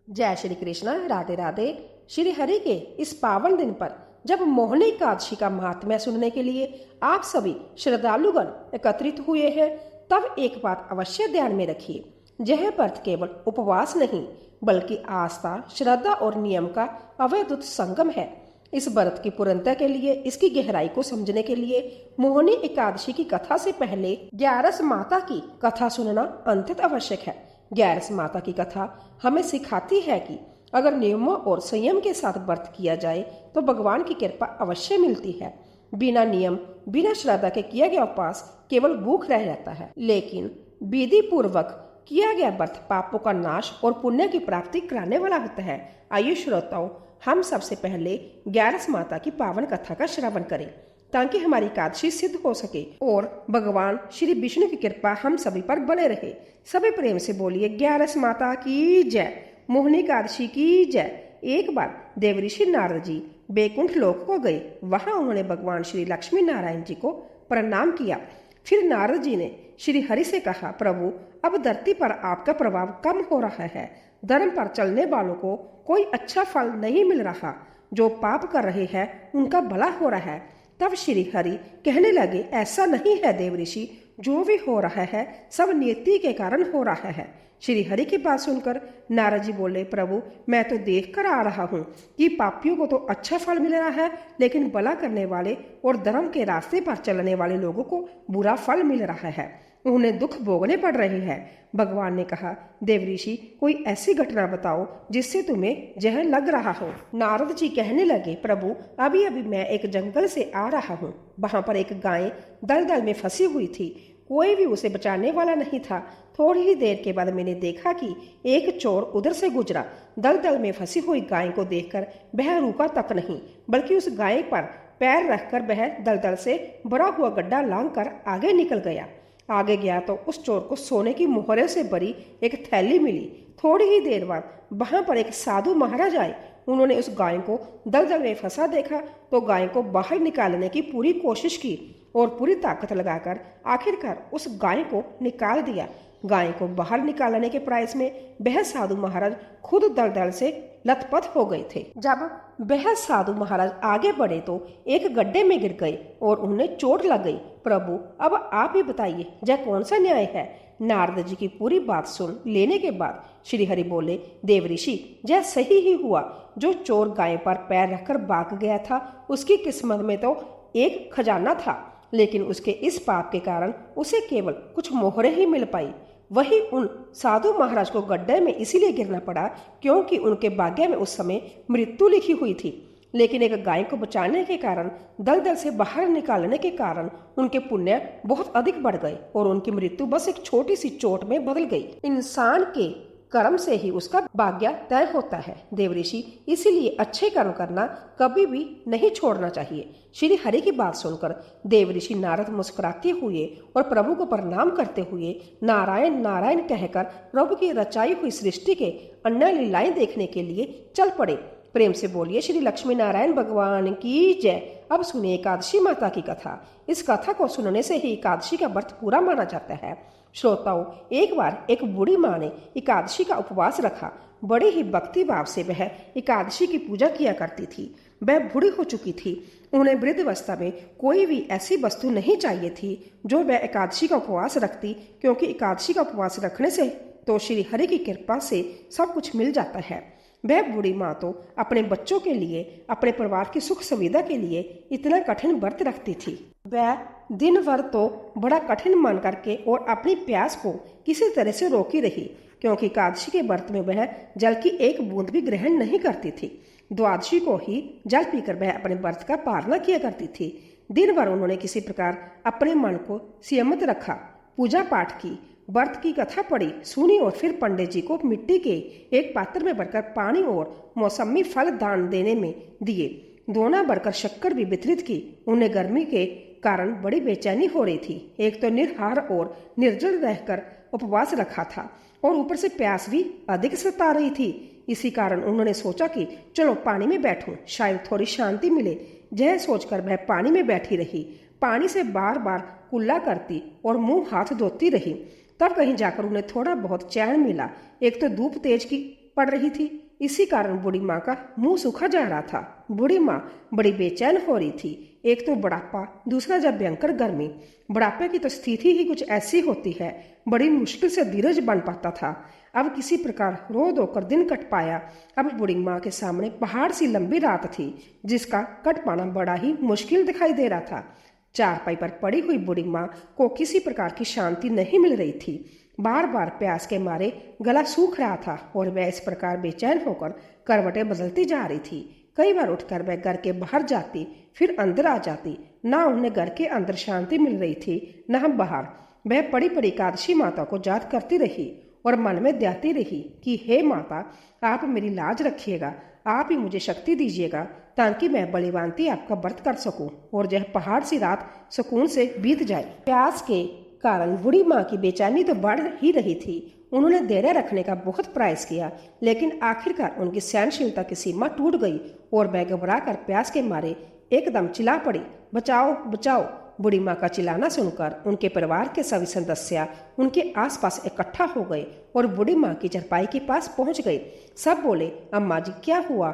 जय श्री कृष्ण। राधे राधे। श्री हरि के इस पावन दिन पर जब मोहिनी एकादशी का महात्म्य सुनने के लिए आप सभी श्रद्धालुगण एकत्रित हुए हैं, तब एक बात अवश्य ध्यान में रखिए। यह व्रत केवल उपवास नहीं बल्कि आस्था, श्रद्धा और नियम का अवैधुत संगम है। इस व्रत की पूर्णता के लिए, इसकी गहराई को समझने के लिए मोहिनी एकादशी की कथा से पहले ग्यारस माता की कथा सुनना अत्यंत आवश्यक है। ग्यारस माता की कथा हमें सिखाती है कि अगर नियमों और संयम के साथ व्रत किया जाए तो भगवान की कृपा अवश्य मिलती है। बिना नियम, बिना श्रद्धा के किया गया उपवास केवल भूख रह जाता है, लेकिन विधि पूर्वक किया गया व्रत पापों का नाश और पुण्य की प्राप्ति कराने वाला होता है। आइए श्रोताओं, हम सबसे पहले ग्यारस माता की पावन कथा का श्रवण करें ताकि हमारी एकादशी सिद्ध हो सके और भगवान श्री विष्णु की कृपा हम सभी पर बने रहे। सभी प्रेम से बोलिए ग्यारस माता की जय, मोहिनी एकादशी की जय। एक बार देवऋषि नारद जी बैकुंठ लोक को गए। वहां उन्होंने भगवान श्री लक्ष्मी नारायण जी को प्रणाम किया। फिर नारद जी ने श्री हरि से कहा, प्रभु अब धरती पर आपका प्रभाव कम हो रहा है। धर्म पर चलने वालों को कोई अच्छा फल नहीं मिल रहा, जो पाप कर रहे हैं उनका भला हो रहा है। तब श्री हरि कहने लगे, ऐसा नहीं है देवऋषि, जो भी हो रहा है सब नियति के कारण हो रहा है। श्री हरि की बात सुनकर नारद जी बोले, प्रभु मैं तो देख कर आ रहा हूँ कि पापियों को तो अच्छा फल मिल रहा है, लेकिन भला करने वाले और धर्म के रास्ते पर चलने वाले लोगों को बुरा फल मिल रहा है, उन्हें दुख भोगने पड़ रहे हैं। भगवान ने कहा, देवऋषि कोई ऐसी घटना बताओ जिससे तुम्हें जहर लग रहा हो। नारद जी कहने लगे, प्रभु अभी अभी मैं एक जंगल से आ रहा हूँ। वहां पर एक गाय दलदल में फंसी हुई थी, कोई भी उसे बचाने वाला नहीं था। थोड़ी ही देर के बाद मैंने देखा कि एक चोर उधर से गुजरा। दलदल में फंसी हुई गाय को देखकर वह रुका तक नहीं, बल्कि उस गाय पर पैर रखकर वह दलदल से भरा हुआ गड्ढा लांघकर आगे निकल गया। आगे गया तो उस चोर को सोने की मोहरे से भरी एक थैली मिली। थोड़ी ही देर बाद वहां पर एक साधु महाराज आए। उन्होंने उस गाय को दलदल में फंसा देखा तो गाय को बाहर निकालने की पूरी कोशिश की और पूरी ताकत लगाकर आखिरकार उस गाय को निकाल दिया। गाय को बाहर निकालने के प्रयास में वह साधु महाराज खुद दलदल से लथपथ हो गए थे। जब वह साधु महाराज आगे बढ़े तो एक गड्ढे में गिर गए और उन्हें चोट लग गई। प्रभु अब आप ही बताइए, यह कौन सा न्याय है। नारद जी की पूरी बात सुन लेने के बाद श्री हरि बोले, देवऋषि यह सही ही हुआ। जो चोर गाय पर पैर रखकर भाग गया था, उसकी किस्मत में तो एक खजाना था, लेकिन उसके इस पाप के कारण उसे केवल कुछ मोहरे ही मिल पाई। वही उन साधु महाराज को गड्ढे में इसीलिए गिरना पड़ा क्योंकि उनके भाग्य में उस समय मृत्यु लिखी हुई थी। लेकिन एक गाय को बचाने के कारण, दलदल से बाहर निकालने के कारण उनके पुण्य बहुत अधिक बढ़ गए और उनकी मृत्यु बस एक छोटी सी चोट में बदल गई। इंसान के कर्म से ही उसका भाग्य तय होता है देवऋषि, इसीलिए अच्छे कर्म करना कभी भी नहीं छोड़ना चाहिए। श्री हरि की बात सुनकर देवऋषि नारद मुस्कुराते हुए और प्रभु को प्रणाम करते हुए नारायण नारायण कहकर प्रभु की रचाई हुई सृष्टि के अन्य लीलाएं देखने के लिए चल पड़े। प्रेम से बोलिए श्री लक्ष्मी नारायण भगवान की जय। अब सुनिए एकादशी माता की कथा। इस कथा को सुनने से ही एकादशी का व्रत पूरा माना जाता है। श्रोताओं, एक बार एक बूढ़ी माँ ने एकादशी का उपवास रखा। बड़े ही भक्ति भाव से वह एकादशी की पूजा किया करती थी। वह बूढ़ी हो चुकी थी। उन्हें वृद्धावस्था में कोई भी ऐसी वस्तु नहीं चाहिए थी जो वह एकादशी का उपवास रखती, क्योंकि एकादशी का उपवास रखने से तो श्री हरि की कृपा से सब कुछ मिल जाता है। वह बूढ़ी माँ तो अपने बच्चों के लिए, अपने परिवार की सुख सुविधा के लिए इतना कठिन व्रत रखती थी। वह दिन भर तो बड़ा कठिन मान करके और अपनी प्यास को किसी तरह से रोकी रही, क्योंकि एकादशी के व्रत में वह जल की एक बूंद भी ग्रहण नहीं करती थी। द्वादशी को ही जल पीकर वह अपने व्रत का पालना किया करती थी। दिन भर उन्होंने किसी प्रकार अपने मन को संयमित रखा, पूजा पाठ की, व्रत की कथा पढ़ी, सुनी और फिर पंडित जी को मिट्टी के एक पात्र में भरकर पानी और मौसमी फल दान देने में दिए। दोना भरकर शक्कर भी वितरित की। उन्हें गर्मी के कारण बड़ी बेचैनी हो रही थी। एक तो निराहार और निर्जल रहकर उपवास रखा था और ऊपर से प्यास भी अधिक सता रही थी। इसी कारण उन्होंने सोचा कि चलो पानी में बैठूं, शायद थोड़ी शांति मिले। यह सोचकर वह पानी में बैठी रही। पानी से बार बार कुल्ला करती और मुंह हाथ धोती रही। तब कहीं जाकर उन्हें थोड़ा बहुत चैन मिला। एक तो धूप तेज की पड़ रही थी। इसी कारण बूढ़ी माँ का मुंह सूखा जा रहा था। बूढ़ी माँ बड़ी बेचैन हो रही थी। एक तो बुढ़ापा, दूसरा जब भयंकर गर्मी। बुढ़ापे की तो स्थिति ही कुछ ऐसी होती है, बड़ी मुश्किल से धीरज बन पाता था। अब किसी प्रकार रो धो कर दिन कट पाया। अब बूढ़ी माँ के सामने पहाड़ सी लंबी रात थी, जिसका कट पाना बड़ा ही मुश्किल दिखाई दे रहा था। चारपाई पर पड़ी हुई बूढ़ी माँ को किसी प्रकार की शांति नहीं मिल रही थी। बार बार प्यास के मारे गला सूख रहा था और वह इस प्रकार बेचैन होकर करवटें बदलती जा रही थी। कई बार उठकर वह घर के बाहर जाती, फिर अंदर आ जाती। ना उन्हें घर के अंदर शांति मिल रही थी, न बाहर। वह पड़ी पड़ी एकादशी माता को याद करती रही और मन में ध्याती रही कि हे माता, आप मेरी लाज रखिएगा, आप ही मुझे शक्ति दीजिएगा ताकि मैं बलिवांती आपका व्रत कर सकूं और यह पहाड़ सी रात सुकून से बीत जाए। प्यास के कारण बूढ़ी माँ की बेचैनी तो बढ़ ही रही थी। उन्होंने धैर्य रखने का बहुत प्रयास किया, लेकिन आखिरकार उनकी सहनशीलता की सीमा टूट गई और वह घबरा कर प्यास के मारे एकदम चिल्ला पड़ी, बचाओ बचाओ। बूढ़ी माँ का चिल्लाना सुनकर उनके परिवार के सभी सदस्य उनके आसपास इकट्ठा हो गए और बूढ़ी माँ की चारपाई के पास पहुंच गए। सब बोले, अम्मा जी क्या हुआ,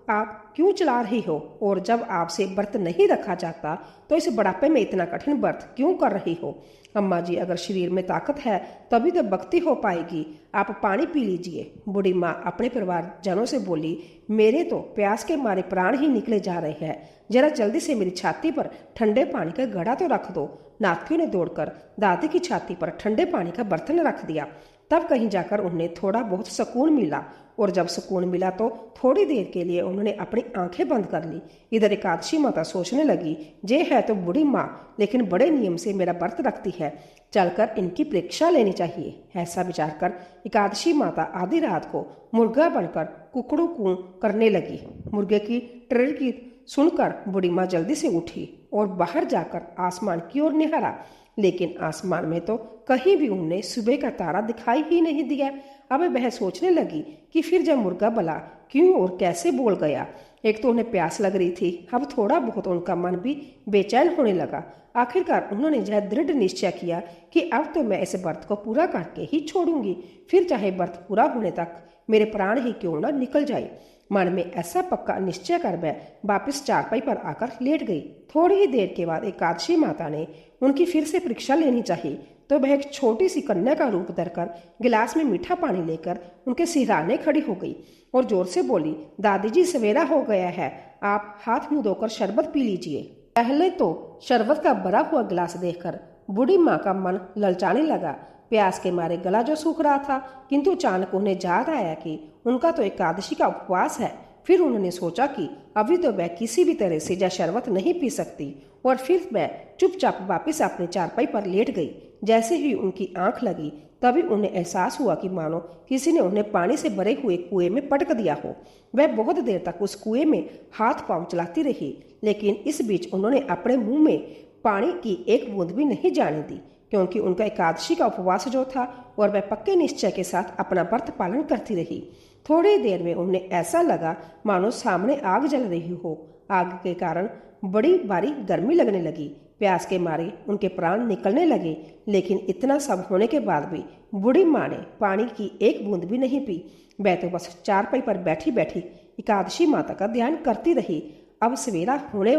आप क्यों चिल्ला रही हो, और जब आपसे व्रत नहीं रखा जाता तो इस बुढ़ापे में इतना कठिन व्रत क्यों कर रही हो। अम्मा जी, अगर शरीर में ताकत है तभी तो भक्ति हो पाएगी, आप पानी पी लीजिए। बूढ़ी माँ अपने परिवार जनों से बोली, मेरे तो प्यास के मारे प्राण ही निकले जा रहे हैं, जरा जल्दी से मेरी छाती पर ठंडे पानी का घड़ा तो रख दो। नाथियों ने दौड़कर दादी की छाती पर ठंडे पानी का बर्तन रख दिया। तब कहीं जाकर उन्हें थोड़ा बहुत सुकून मिला, और जब सुकून मिला तो थोड़ी देर के लिए उन्होंने अपनी आंखें बंद कर ली। इधर एकादशी माता सोचने लगी, जे है तो बूढ़ी माँ, लेकिन बड़े नियम से मेरा व्रत रखती है, चलकर इनकी परीक्षा लेनी चाहिए। ऐसा विचार कर एकादशी माता आधी रात को मुर्गा बनकर कुकड़ू कू करने लगी। मुर्गे की ट्रिल की सुनकर बूढ़ी माँ जल्दी से उठी और बाहर जाकर आसमान की ओर निहारा, लेकिन आसमान में तो कहीं भी उन्हें सुबह का तारा दिखाई ही नहीं दिया। अब वह सोचने लगी कि फिर जब मुर्गा भला क्यों और कैसे बोल गया। एक तो उन्हें प्यास लग रही थी, अब थोड़ा बहुत उनका मन भी बेचैन होने लगा। आखिरकार उन्होंने यह दृढ़ निश्चय किया कि अब तो मैं इस व्रत को पूरा करके ही छोड़ूंगी, फिर चाहे व्रत पूरा होने तक मेरे प्राण ही क्यों न निकल जाए। मन में ऐसा पक्का निश्चय कर वह वापिस चारपाई पर आकर लेट गई। थोड़ी ही देर के बाद एकादशी माता ने उनकी फिर से परीक्षा लेनी चाहिए, तो वह एक छोटी सी कन्या का रूप धरकर गिलास में मीठा पानी लेकर उनके सिरहाने खड़ी हो गई और जोर से बोली, दादी जी सवेरा हो गया है, आप हाथ मुंह धोकर शरबत पी लीजिए। पहले तो शरबत का भरा हुआ गिलास देखकर बूढ़ी माँ का मन ललचाने लगा। प्यास के मारे गला जो सूख रहा था, किंतु अचानक उन्हें याद आया कि उनका तो एकादशी का उपवास है। फिर उन्होंने सोचा कि अभी तो वह किसी भी तरह से यह शरबत नहीं पी सकती, और फिर वह चुपचाप वापस अपने चारपाई पर लेट गई। जैसे ही उनकी आंख लगी तभी उन्हें एहसास हुआ कि मानो किसी ने उन्हें पानी से भरे हुए कुएं में पटक दिया हो। वह बहुत देर तक उस कुएं में हाथ पांव चलाती रही, लेकिन इस बीच उन्होंने अपने मुंह में पानी की एक बूंद भी नहीं जाने दी, क्योंकि उनका एकादशी का उपवास जो था और वह पक्के निश्चय के साथ अपना व्रत पालन करती रही। थोड़ी देर में उन्हें ऐसा लगा मानो सामने आग जल रही हो। आग के कारण बड़ी भारी गर्मी लगने लगी। प्यास के मारे उनके प्राण निकलने लगे, लेकिन इतना सब होने के बाद भी बूढ़ी माँ ने पानी की एक बूंद भी नहीं पी। वह तो बस चारपाई पर बैठी बैठी एकादशी माता का ध्यान करती रही। अब सवेरा होने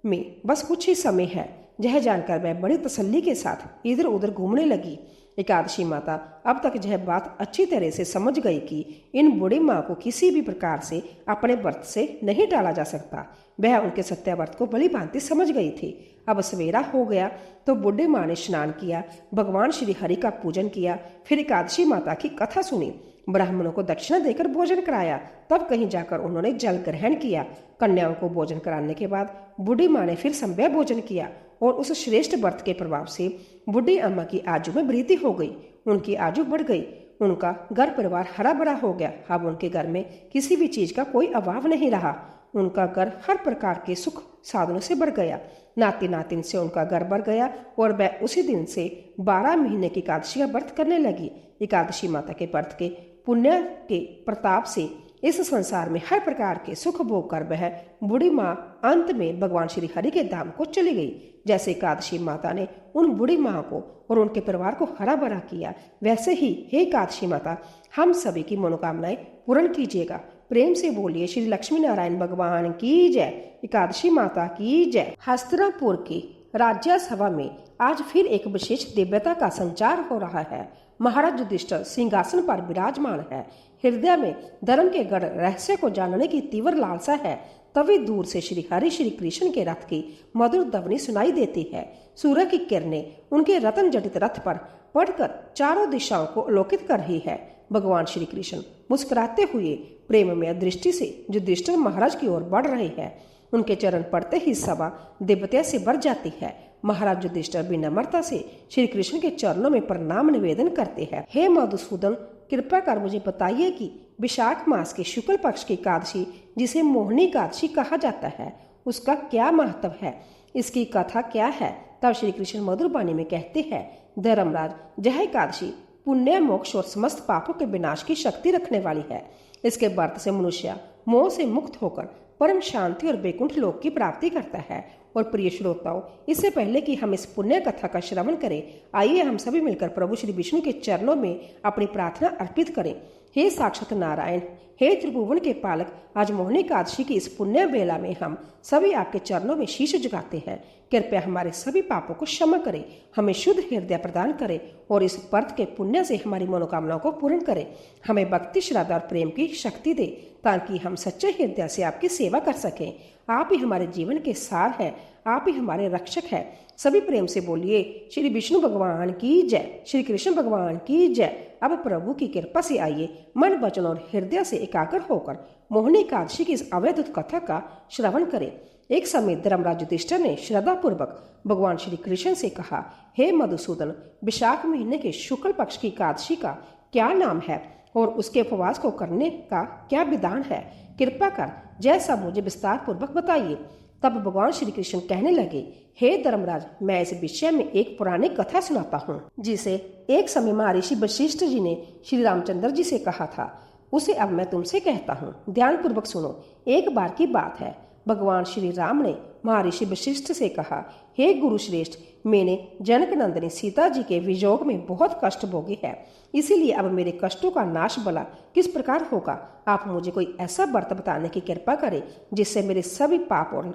में बस कुछ ही समय है, यह जानकर वह बड़ी तसल्ली के साथ इधर उधर घूमने लगी। एकादशी माता अब तक यह बात अच्छी तरह से समझ गई कि इन बूढ़ी माँ को किसी भी प्रकार से अपने व्रत से नहीं टाला जा सकता। वह उनके सत्य व्रत को भली भांति समझ गई थी। अब सवेरा हो गया तो बूढ़ी माँ ने स्नान किया, भगवान श्री हरि का पूजन किया, फिर एकादशी माता की कथा सुनी, ब्राह्मणों को दक्षिणा देकर भोजन कराया। तब कहीं जाकर उन्होंने जल ग्रहण किया। कन्याओं को भोजन कराने के बाद बूढ़ी माँ ने फिर संध्या भोजन किया, और उस श्रेष्ठ व्रत के प्रभाव से बूढ़ी अम्मा की आयु में वृद्धि हो गई। उनकी आयु बढ़ गई, उनका घर परिवार हरा भरा हो गया। अब उनके घर में किसी भी चीज का कोई अभाव नहीं रहा। उनका घर हर प्रकार के सुख साधनों से भर गया। नाती नातिन से उनका घर भर गया, और वह उसी दिन से 12 महीने की एकादशी का व्रत करने लगी। एकादशी माता के व्रत के पुण्य के प्रताप से इस संसार में हर प्रकार के सुख भोग कर वह बूढ़ी माँ अंत में भगवान श्री हरि के धाम को चली गई। जैसे एकादशी माता ने उन बूढ़ी माँ को और उनके परिवार को हरा भरा किया, वैसे ही हे एकादशी माता हम सभी की मनोकामनाएं पूर्ण कीजिएगा। प्रेम से बोलिए श्री लक्ष्मी नारायण भगवान की जय, एकादशी माता की जय। हस्तिनापुर की राज्य सभा में आज फिर एक विशेष दिव्यता का संचार हो रहा है। महाराज युधिष्ठिर सिंहासन पर विराजमान है। हृदय में धर्म के गढ़ रहस्य को जानने की तीव्र लालसा है। तभी दूर से श्री हरि श्री कृष्ण के रथ की मधुर ध्वनि सुनाई देती है। सूर्य की किरणें उनके रतन जटित रथ पर पड़कर चारों दिशाओं को आलोकित कर रही है। भगवान श्री कृष्ण मुस्कुराते हुए प्रेममय दृष्टि से युधिष्ठिर महाराज की ओर बढ़ रहे हैं। उनके चरण पड़ते ही सभा दिव्यता से भर जाती है। महाराज युधिष्ठिर विनम्रता से श्री कृष्ण के चरणों में प्रणाम निवेदन करते हैं। हे मधुसूदन, कृपा कर मुझे बताइए कि विशाख मास के शुक्ल पक्ष की एकादशी, जिसे मोहिनी एकादशी कहा जाता है, उसका क्या महत्व है, इसकी कथा क्या है। तब श्री कृष्ण मधुर वाणी में कहते हैं, धर्मराज, यह एकादशी पुण्य, मोक्ष और समस्त पापों के विनाश की शक्ति रखने वाली है। इसके व्रत से मनुष्य मोह से मुक्त होकर परम शांति और वैकुंठ लोक की प्राप्ति करता है। और प्रिय श्रोताओं, इससे पहले कि हम इस पुण्य कथा का श्रवण करें, आइए हम सभी मिलकर प्रभु श्री विष्णु के चरणों में अपनी प्रार्थना अर्पित करें। हे साक्षात नारायण, हे त्रिभुवन के पालक, आज मोहिनी एकादशी की इस पुण्य वेला में हम सभी आपके चरणों में शीश झुकाते हैं। कृपया हमारे सभी पापों को क्षमा करें, हमें शुद्ध हृदय प्रदान करें और इस व्रत के पुण्य से हमारी मनोकामनाओं को पूर्ण करें। हमें भक्ति, श्रद्धा और प्रेम की शक्ति दे ताकि हम सच्चे हृदय से आपकी सेवा कर सकें। आप ही हमारे जीवन के सार हैं, आप ही हमारे रक्षक हैं। सभी प्रेम से बोलिए श्री विष्णु भगवान की जय, श्री कृष्ण भगवान की जय। अब प्रभु की कृपा से आइए मन, वचन और हृदय से एकाग्र होकर मोहिनी एकादशी की इस अवैध कथा का श्रवण करें। एक समय धर्मराज युधिष्ठिर ने श्रद्धा पूर्वक भगवान श्री कृष्ण से कहा, हे मधुसूदन, विशाख महीने के शुक्ल पक्ष की एकादशी का क्या नाम है और उसके उपवास को करने का क्या विधान है? कृपा कर जैसा मुझे विस्तार पूर्वक बताइए। तब भगवान श्री कृष्ण कहने लगे, हे धर्मराज, मैं इस विषय में एक पुरानी कथा सुनाता हूँ, जिसे एक समय महर्षि वशिष्ठ जी ने श्री रामचंद्र जी से कहा था। उसे अब मैं तुमसे कहता हूँ, ध्यान पूर्वक सुनो। एक बार की बात है, भगवान श्री राम ने महर्षि वशिष्ठ से कहा, हे गुरु श्रेष्ठ, मैंने जनक नंदिनी सीता जी के वियोग में बहुत कष्ट भोगे है, इसीलिए अब मेरे कष्टों का नाश भला किस प्रकार होगा? आप मुझे कोई ऐसा व्रत बताने की कृपा करें जिससे मेरे सभी पाप और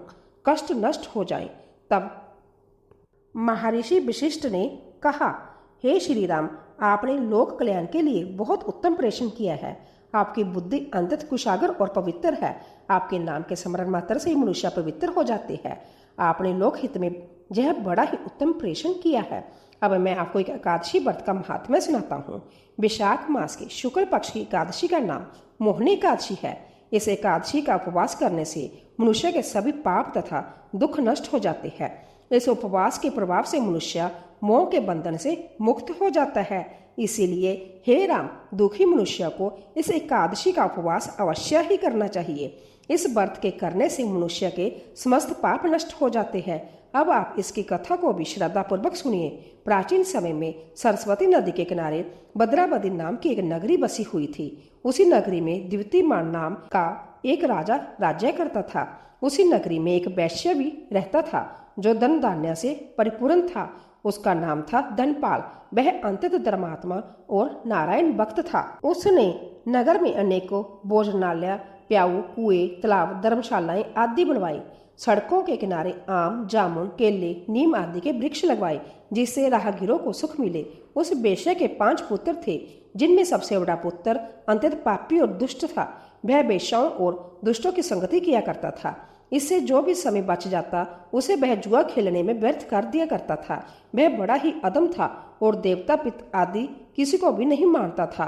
कष्ट नष्ट हो जाएं। तब महर्षि वशिष्ठ ने कहा, हे श्री राम, आपने लोक कल्याण के लिए बहुत उत्तम प्रयत्न किया है। आपकी बुद्धि अंततः कुशाग्र और पवित्र है। आपके नाम के स्मरण मात्र से ही मनुष्य पवित्र हो जाते हैं। आपने लोक हित में यह बड़ा ही उत्तम प्रयत्न किया है। अब मैं आपको एक एकादशी व्रत का महात्म्य सुनाता हूँ। विशाख मास की शुक्ल पक्ष की एकादशी का नाम मोहिनी एकादशी है। इस एकादशी का उपवास करने से मनुष्य के सभी पाप तथा दुख नष्ट हो जाते हैं। इस उपवास के प्रभाव से मनुष्य मोह के बंधन से मुक्त हो जाता है। इसीलिए हे राम, दुखी मनुष्य को इस एकादशी का उपवास अवश्य ही करना चाहिए। इस व्रत के करने से मनुष्य के समस्त पाप नष्ट हो जाते हैं। अब आप इसकी कथा को भी श्रद्धा पूर्वक सुनिए। प्राचीन समय में सरस्वती नदी के किनारे भद्रावती नाम की एक नगरी बसी हुई थी। उसी नगरी में द्वितीयमान नाम का एक राजा राज्य करता था। उसी नगरी में एक वैश्य भी रहता था जो धन धान्य से परिपूर्ण था। उसका नाम था धनपाल। वह अंततः धर्मात्मा और नारायण भक्त था। उसने नगर में अनेकों भोजनालय, प्याऊ, कुएं, तालाब, धर्मशालाएं आदि बनवाई। सड़कों के किनारे आम, जामुन, केले, नीम आदि के वृक्ष लगवाए, जिससे राहगीरों को सुख मिले। उस वेश्या के 5 पुत्र थे, जिनमें सबसे बड़ा पुत्र अत्यंत पापी और दुष्ट था। वह वेश्याओं और दुष्टों की संगति किया करता था। इससे जो भी समय बच जाता उसे वह जुआ खेलने में व्यर्थ कर दिया करता था। वह बड़ा ही अधम था और देवता पिता आदि किसी को भी नहीं मानता था।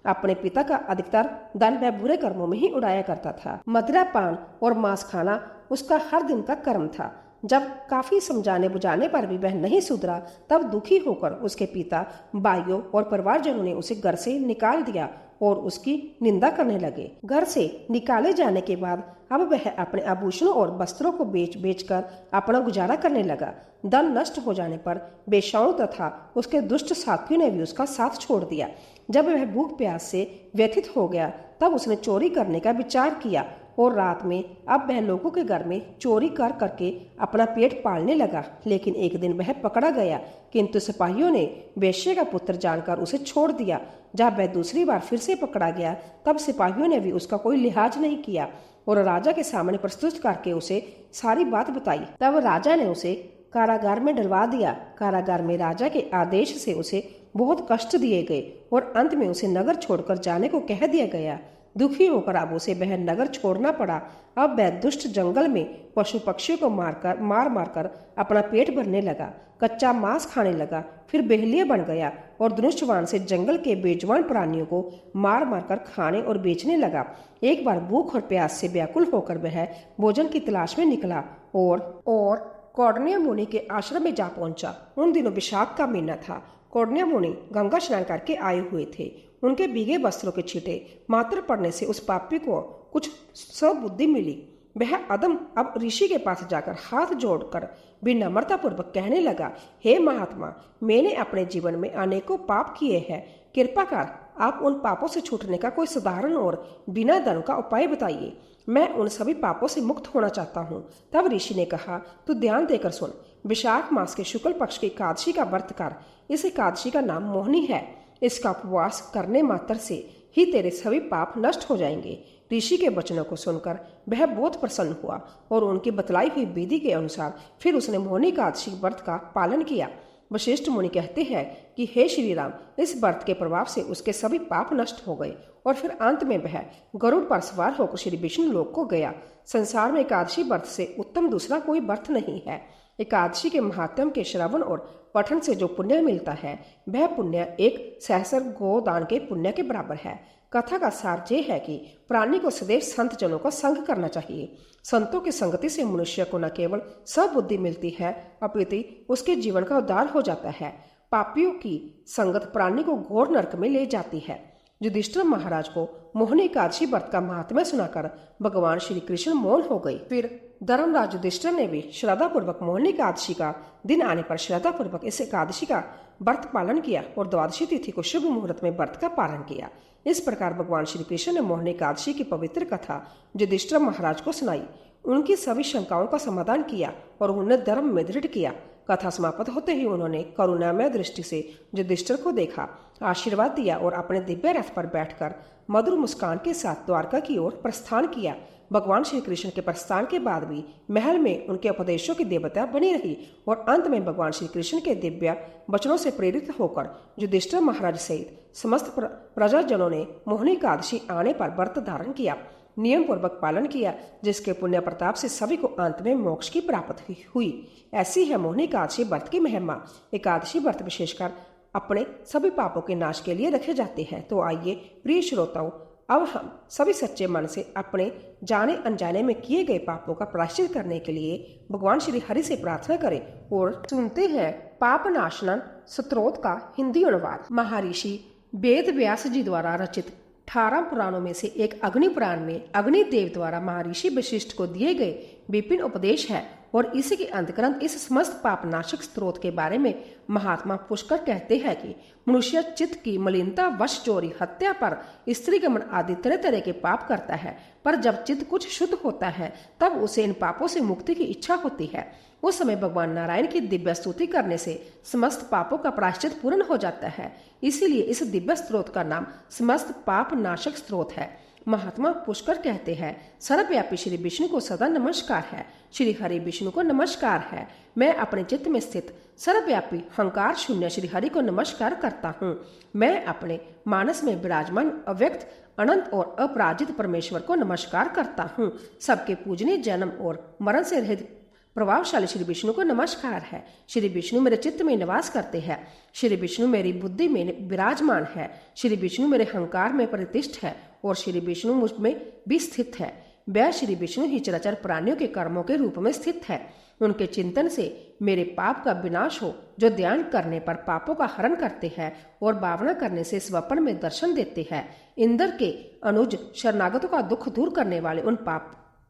अपने पिता का अधिकतर धन वह बुरे कर्मों में ही उड़ाया करता था। मदिरा पान और मांस खाना उसका हर दिन का कर्म था। जब काफी समझाने बुझाने पर भी वह नहीं सुधरा, तब दुखी होकर उसके पिता, भाइयों और परिवारजनों ने उसे घर से निकाल दिया और उसकी निंदा करने लगे। घर से निकाले जाने के बाद अब वह अपने आभूषणों और वस्त्रों को बेच कर अपना गुजारा करने लगा। धन नष्ट हो जाने पर वेश्याओं तथा उसके दुष्ट साथियों ने भी उसका साथ छोड़ दिया। जब वह भूख प्यास से व्यथित हो गया तब उसने चोरी करने का विचार किया और रात में अब वह लोगों के घर में चोरी कर करके अपना पेट पालने लगा। लेकिन एक दिन वह पकड़ा गया, किंतु सिपाहियों ने वेश्या का पुत्र जानकर उसे छोड़ दिया। जब वह दूसरी बार फिर से पकड़ा गया तब सिपाहियों ने भी उसका कोई लिहाज नहीं किया और राजा के सामने प्रस्तुत करके उसे सारी बात बताई। तब राजा ने उसे कारागार में डलवा दिया। कारागार में राजा के आदेश से उसे बहुत कष्ट दिए गए और अंत में उसे नगर छोड़कर जाने को कह दिया गया। दुखी होकर अब उसे वह नगर छोड़ना पड़ा। अब वह दुष्ट जंगल में पशु पक्षियों को मार मार अपना पेट भरने लगा, कच्चा मांस खाने लगा, फिर बेहलिया बन गया और धनुष्यबाण से जंगल के बेजुबान प्राणियों को मार मार खाने और बेचने लगा। एक बार भूख और प्यास से व्याकुल होकर वह भोजन की तलाश में निकला और कौंडिन्य मुनि के आश्रम में जा पहुंचा। उन दिनों विशाख का महीना था। कौंडिन्य मुनि गंगा स्नान करके आए हुए थे। उनके भीगे वस्त्रों के छींटे मात्र पड़ने से उस पापी को कुछ स्वबुद्धि मिली। वह अदम अब ऋषि के पास जाकर हाथ जोड़कर विनम्रतापूर्वक कहने लगा, हे महात्मा, मैंने अपने जीवन में अनेकों पाप किए हैं। कृपा कर आप उन पापों से छूटने का कोई साधारण और बिना दंड का उपाय बताइए। मैं उन सभी पापों से मुक्त होना चाहता हूँ। तब ऋषि ने कहा, तू ध्यान देकर सुन। विशाख मास के शुक्ल पक्ष की एकादशी का व्रत कर। इस एकादशी का नाम मोहिनी है। इसका उपवास करने मात्र से ही तेरे सभी पाप नष्ट हो जाएंगे। ऋषि के वचनों को सुनकर वह बहुत प्रसन्न हुआ और उनकी बतलाई हुई विधि के अनुसार फिर उसने मोहिनी एकादशी व्रत का पालन किया। वशिष्ठ मुनि कहते हैं कि हे श्री राम, इस व्रत के प्रभाव से उसके सभी पाप नष्ट हो गए और फिर अंत में वह गरुड़ पर सवार होकर श्री विष्णु लोक को गया। संसार में एकादशी व्रत से उत्तम दूसरा कोई व्रत नहीं है। एकादशी के महात्म के श्रवण और पठन से जो पुण्य मिलता है वह पुण्य एक सहस्र गोदान के पुण्य के बराबर है। कथा का सार ये है कि प्राणी को सदैव संत जनों का संग करना चाहिए। संतों की संगति से मनुष्य को न केवल सद्बुद्धि मिलती है अपितु उसके जीवन का उद्धार हो जाता है। पापियों की संगत प्राणी को घोर नरक में ले जाती है। युधिष्ठिर महाराज को मोहिनी एकादशी व्रत का महात्म्य सुनाकर भगवान श्री कृष्ण मौन हो गए। फिर धर्मराज युधिष्ठिर ने भी श्रद्धापूर्वक मोहिनी एकादशी का दिन आने पर श्रद्धापूर्वक इस एकादशी का व्रत पालन किया और द्वादशी तिथि को शुभ मुहूर्त में व्रत का पालन किया। इस प्रकार भगवान श्री कृष्ण ने मोहिनी एकादशी की पवित्र कथा युधिष्ठिर महाराज को सुनाई। उनकी सभी शंकाओं का समाधान किया और उन्हें धर्म में दृढ़ किया। कथा समाप्त होते ही उन्होंने करुणामय दृष्टि से युधिष्ठिर को देखा, आशीर्वाद दिया और अपने दिव्य रथ पर बैठकर मधुर मुस्कान के साथ द्वारका की ओर प्रस्थान किया। भगवान श्री कृष्ण के प्रस्थान के बाद भी महल में उनके उपदेशों की देवता बनी रही और अंत में भगवान श्री कृष्ण के दिव्य वचनों से प्रेरित होकर युधिष्ठिर महाराज सहित समस्त प्रजाजनों ने मोहिनी एकादशी आने पर व्रत धारण किया, नियम पूर्वक पालन किया, जिसके पुण्य प्रताप से सभी को अंत में मोक्ष की प्राप्ति हुई। ऐसी है मोहिनी एकादशी व्रत की महिमा। एकादशी व्रत विशेषकर अपने सभी पापों के नाश के लिए रखे जाते हैं। तो आइए प्रिय श्रोताओं, अब हम सभी सच्चे मन से अपने जाने अनजाने में किए गए पापों का प्रायश्चित करने के लिए भगवान श्री हरि से प्रार्थना करें और सुनते हैं पाप नाशनन स्तोत्र का हिंदी अनुवाद। महर्षि वेद व्यास जी द्वारा रचित 18 पुराणों में से एक अग्नि पुराण में अग्निदेव द्वारा महर्षि वशिष्ठ को दिए गए विभिन्न उपदेश है और इसी के अंतर्गत इस समस्त पापनाशक स्त्रोत के बारे में महात्मा पुष्कर कहते हैं कि मनुष्य चित्त की मलिनता वश चोरी, हत्या पर स्त्री गमन आदि तरह तरह के पाप करता है, पर जब चित्त कुछ शुद्ध होता है तब उसे इन पापों से मुक्ति की इच्छा होती है। उस समय भगवान नारायण की दिव्य स्तुति करने से समस्त पापों का प्रायश्चित पूर्ण हो जाता है। इसीलिए इस दिव्य स्त्रोत का नाम समस्त पाप नाशक स्त्रोत है। महात्मा पुष्कर कहते हैं, सर्वव्यापी श्री विष्णु को सदा नमस्कार है। श्री हरि विष्णु को नमस्कार है। मैं अपने चित्त में स्थित सर्वव्यापी हंकार शून्य श्री हरि को नमस्कार करता हूँ। मैं अपने मानस में विराजमान अव्यक्त अनंत और अपराजित परमेश्वर को नमस्कार करता हूँ। सबके पूजनीय जन्म और मरण से रहित प्रभावशाली श्री विष्णु को नमस्कार है। श्री विष्णु मेरे चित्त में निवास करते हैं। श्री विष्णु मेरी बुद्धि में विराजमान है। श्री विष्णु मेरे अहंकार में प्रतिष्ठ है और श्री विष्णु मुझ में भी स्थित है। वह श्री विष्णु ही चराचर प्राणियों के कर्मों के रूप में स्थित है। उनके चिंतन से मेरे पाप का विनाश हो, जो ध्यान करने पर पापों का हरण करते हैं और भावना करने से स्वप्न में दर्शन देते हैं। इंद्र के अनुज शरणागतों का दुख दूर करने वाले उन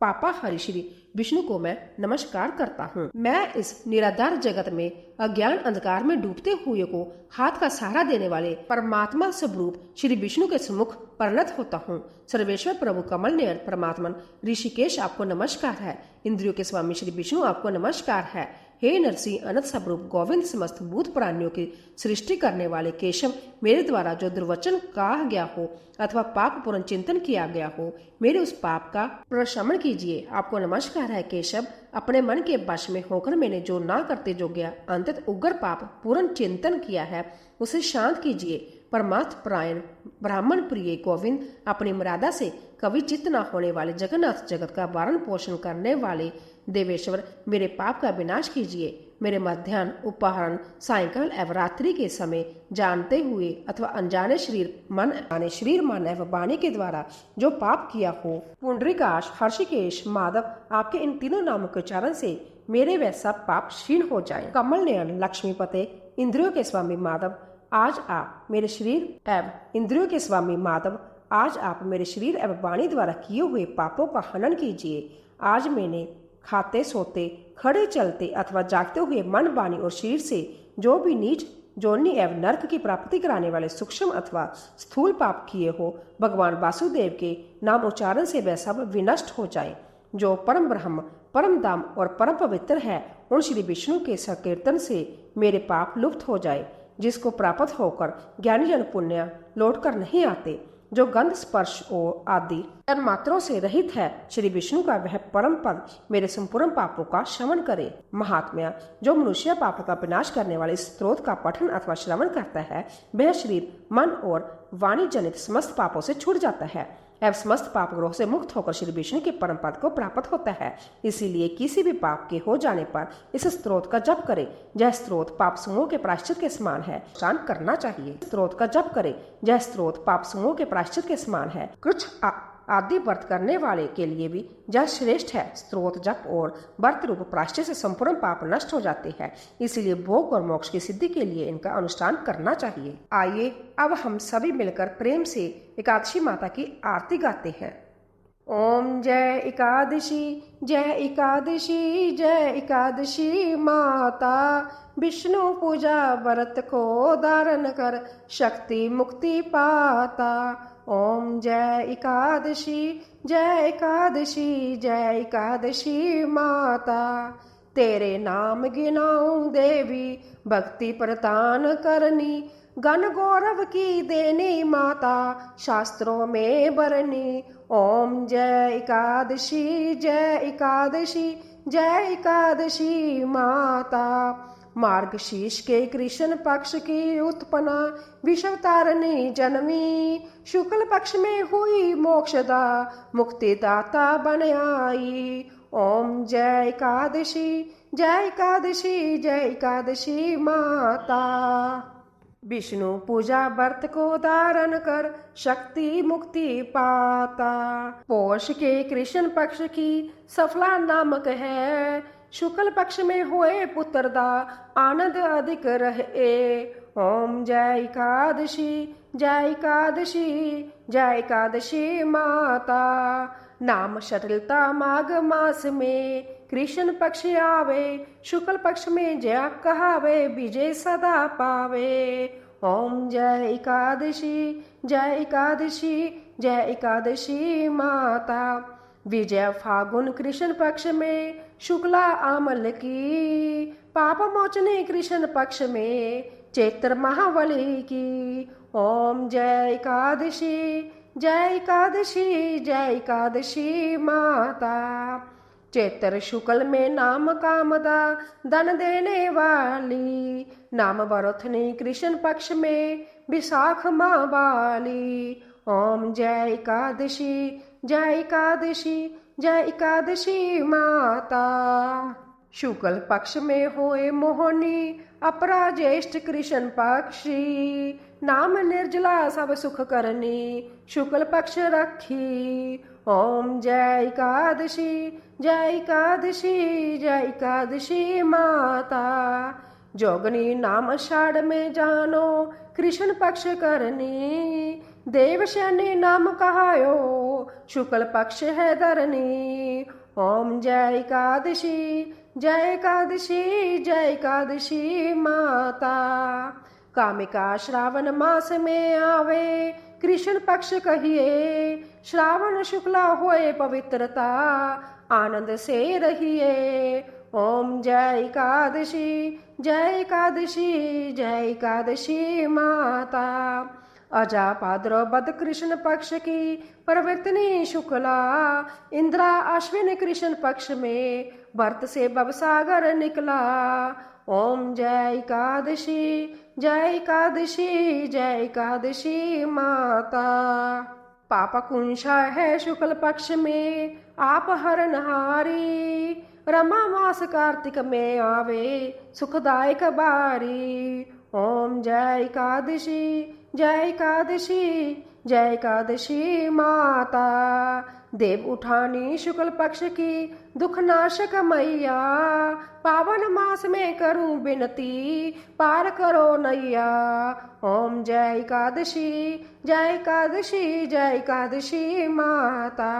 पापा हरि श्री विष्णु को मैं नमस्कार करता हूँ। मैं इस निराधार जगत में अज्ञान अंधकार में डूबते हुए को हाथ का सहारा देने वाले परमात्मा स्वरूप श्री विष्णु के सम्मुख परिणत होता हूँ। सर्वेश्वर प्रभु कमल नयन परमात्मन ऋषिकेश आपको नमस्कार है। इंद्रियों के स्वामी श्री विष्णु आपको नमस्कार है। हे नरसिंह अनंत स्वरूप गोविंद समस्त भूत प्राणियों की सृष्टि करने वाले केशव, मेरे द्वारा जो दुर्वचन कहा गया हो अथवा पाप पूर्ण चिंतन किया गया हो, मेरे उस पाप का प्रशमन कीजिए। आपको नमस्कार है केशव। अपने मन के वश में होकर मैंने जो ना करते योग्य अंतत उग्र पाप पूर्ण चिंतन किया है, उसे शांत कीजिए। परमार्थ परायण ब्राह्मण प्रिय गोविंद, अपनी मर्यादा से कभी चित्त न होने वाले जगन्नाथ, जगत का वारण पोषण करने वाले देवेश्वर, मेरे पाप का विनाश कीजिए। मेरे मध्याह्न, उपहरण, सायंकाल एवं रात्रि के समय जानते हुए अथवा अनजाने शरीर मन एवं वाणी के द्वारा जो पाप किया हो, पुंडरीकाक्ष, हर्षिकेश, माधव, आपके इन तीनों नामों के उच्चारण से मेरे वह सब पाप क्षीण हो जाए। कमल नयन लक्ष्मीपते, इंद्रियों के स्वामी माधव, आज आप मेरे शरीर एवं इंद्रियों के स्वामी माधव, आज आप मेरे शरीर एवं वाणी द्वारा किए हुए पापों का हनन कीजिए। आज मैंने खाते सोते, खड़े चलते अथवा जागते हुए मन, वाणी और शरीर से जो भी नीच, जोनी एवं नरक की प्राप्ति कराने वाले सूक्ष्म अथवा स्थूल पाप किए हो, भगवान वासुदेव के नाम उच्चारण से वह सब विनष्ट हो जाए। जो परम ब्रह्म, परम धाम और परम पवित्र है, उन श्री विष्णु के संकीर्तन से मेरे पाप लुप्त हो जाए। जिसको प्राप्त होकर ज्ञानी जन पुण्य लौट कर नहीं आते, जो गंध स्पर्श और आदि तन्मात्रों से रहित है, श्री विष्णु का वह परम पद मेरे संपूर्ण पापों का शमन करे। महात्म्य, जो मनुष्य पाप का विनाश करने वाले स्त्रोत का पठन अथवा श्रवण करता है, वह शरीर, मन और वाणी जनित समस्त पापों से छूट जाता है एवं समस्त पाप ग्रह से मुक्त होकर श्री विष्णु के परम पद को प्राप्त होता है। इसीलिए किसी भी पाप के हो जाने पर इस स्त्रोत का जप करे। यह स्त्रोत पाप समूह के प्रायश्चित के समान है, शांत करना चाहिए। स्त्रोत का जप करे। यह स्त्रोत पाप समूह के प्रायश्चित के समान है। कुछ आदि व्रत करने वाले के लिए भी यह श्रेष्ठ है। स्त्रोत जप और व्रत रूप प्रायश्चित से संपूर्ण पाप नष्ट हो जाते हैं। इसलिए भोग और मोक्ष की सिद्धि के लिए इनका अनुष्ठान करना चाहिए। आइए अब हम सभी मिलकर प्रेम से एकादशी माता की आरती गाते हैं। ओम जय एकादशी, जय एकादशी, जय एकादशी माता, विष्णु पूजा व्रत को धारण कर शक्ति मुक्ति पाता। ओम जय एकादशी, जय एकादशी, जय एकादशी माता, तेरे नाम गिनाऊं देवी, भक्ति प्रदान करनी, गण गौरव की देनी माता, शास्त्रों में बरनी। ओम जय एकादशी, जय एकादशी, जय एकादशी माता, मार्गशीर्ष के कृष्ण पक्ष की उत्पन्ना, विषवतारिणी जन्मी, शुक्ल पक्ष में हुई मोक्षदा, मुक्तिदाता बन आई। ओम जय एकादशी, जय एकादशी, जय एकादशी माता, विष्णु पूजा व्रत को धारण कर शक्ति मुक्ति पाता। पौष के कृष्ण पक्ष की सफला नामक है, शुक्ल पक्ष में हुए पुत्रदा, आनंद अधिक रहे। ओम जय एकादशी, जय एकादशी, जय एकादशी माता, नाम शटलता माघ मास में कृष्ण पक्ष आवे, शुक्ल पक्ष में जय कहावे, विजय सदा पावे। ओम जय एकादशी, जय एकादशी, जय एकादशी माता, विजय फागुन कृष्ण पक्ष में शुक्ला आमल की, पाप मोचने कृष्ण पक्ष में चैत्र महाबली की। ओम जय एकादशी, जय एकादशी, जय एकादशी माता, चैत्र शुक्ल में नाम कामदा, धन देने वाली, नाम बरथनी कृष्ण पक्ष में विशाख माँ वाली। ओम जय एकादशी, जय एकादशी, जय एकादशी माता, शुक्ल पक्ष में होए मोहनी, अपरा ज्येष्ठ कृष्ण पक्षी, नाम निर्जला सब सुख करनी, शुक्ल पक्ष रखी। ओम जय एकादशी, जय एकादशी, जय एकादशी माता, जोगनी नाम आषाढ़ में जानो, कृष्ण पक्ष करनी, देवशयनी नाम कहायो, शुक्ल पक्ष है धरनी। ओम जय एकादशी, जय एकादशी, जय एकादशी माता। कामिका श्रावण मास में आवे, कृष्ण पक्ष कहिए। श्रावण शुक्ला होए पवित्रता, आनंद से रहिए। ओम जय एकादशी, जय एकादशी, जय एकादशी माता। अजा भाद्रपद कृष्ण पक्ष की प्रवृत्तिनी शुक्ला, इंद्रा अश्विन कृष्ण पक्ष में भरत से भवसागर निकला। ओम जय एकादशी, जय एकादशी, जय एकादशी माता। पापकुंशा है शुक्ल पक्ष में आप हरनहारी, रमा मास कार्तिक में आवे सुखदायक बारी। ओम जय एकादशी, जय एकादशी, जय एकादशी माता। देव उठानी शुक्ल पक्ष की दुख नाशक मैया, पावन मास में करूं विनती पार करो नैया। ओम जय एकादशी, जय एकादशी, जय एकादशी माता।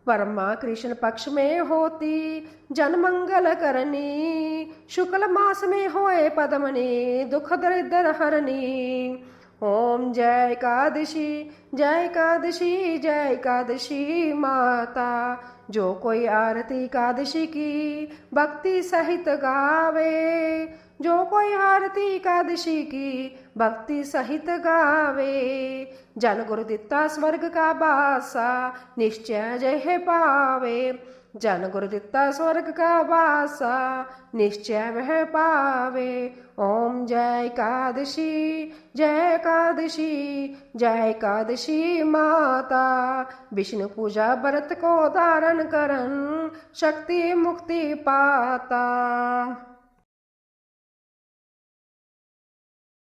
परमा कृष्ण पक्ष में होती जन मंगल करनी, शुक्ल मास में होए पद्मनी दुख दरिद्र हरनी। ओम जय एकादशी, जय एकादशी, जय एकादशी माता। जो कोई आरती एकादशी की भक्ति सहित गावे, जो कोई आरती एकादशी की भक्ति सहित गावे, जन गुरु दिता स्वर्ग का बासा निश्चय जय पावे। जन गुरु दिता स्वर्ग का वासा निश्चय वह पावे। ओम जय एकादशी, जय एकादशी, जय एकादशी माता। विष्णु पूजा व्रत को धारण करन, शक्ति मुक्ति पाता।